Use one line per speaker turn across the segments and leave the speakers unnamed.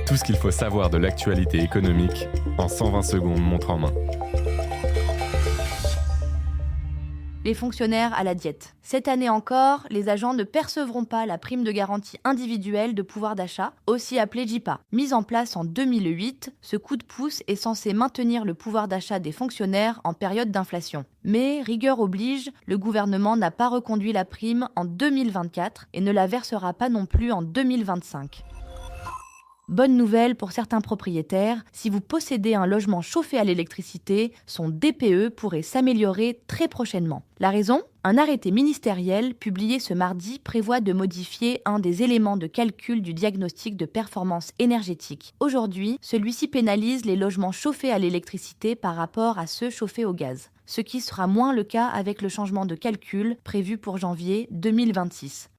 Tout ce qu'il faut savoir de l'actualité économique en 120 secondes montre en main.
Les fonctionnaires à la diète. Cette année encore, les agents ne percevront pas la prime de garantie individuelle de pouvoir d'achat, aussi appelée JIPA. Mise en place en 2008, ce coup de pouce est censé maintenir le pouvoir d'achat des fonctionnaires en période d'inflation. Mais, rigueur oblige, le gouvernement n'a pas reconduit la prime en 2024 et ne la versera pas non plus en 2025. Bonne nouvelle pour certains propriétaires, si vous possédez un logement chauffé à l'électricité, son DPE pourrait s'améliorer très prochainement. La raison ? Un arrêté ministériel publié ce mardi prévoit de modifier un des éléments de calcul du diagnostic de performance énergétique. Aujourd'hui, celui-ci pénalise les logements chauffés à l'électricité par rapport à ceux chauffés au gaz, ce qui sera moins le cas avec le changement de calcul prévu pour janvier 2026.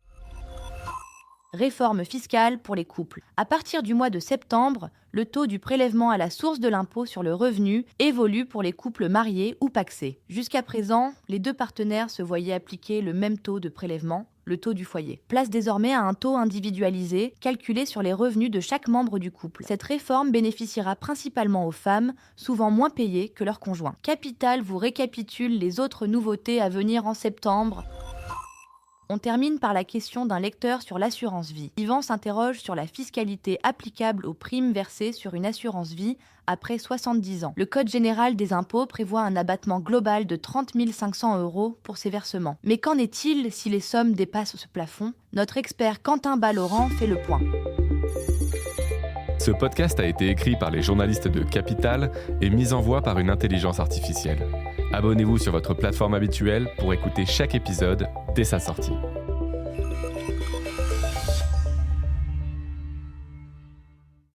Réforme fiscale pour les couples. À partir du mois de septembre, le taux du prélèvement à la source de l'impôt sur le revenu évolue pour les couples mariés ou pacsés. Jusqu'à présent, les deux partenaires se voyaient appliquer le même taux de prélèvement, le taux du foyer. Place désormais à un taux individualisé, calculé sur les revenus de chaque membre du couple. Cette réforme bénéficiera principalement aux femmes, souvent moins payées que leurs conjoints. Capital vous récapitule les autres nouveautés à venir en septembre. On termine par la question d'un lecteur sur l'assurance vie. Yvan s'interroge sur la fiscalité applicable aux primes versées sur une assurance vie après 70 ans. Le Code général des impôts prévoit un abattement global de 30 500 € pour ces versements. Mais qu'en est-il si les sommes dépassent ce plafond ? Notre expert Quentin Ballaurent fait le point.
Ce podcast a été écrit par les journalistes de Capital et mis en voix par une intelligence artificielle. Abonnez-vous sur votre plateforme habituelle pour écouter chaque épisode dès sa sortie.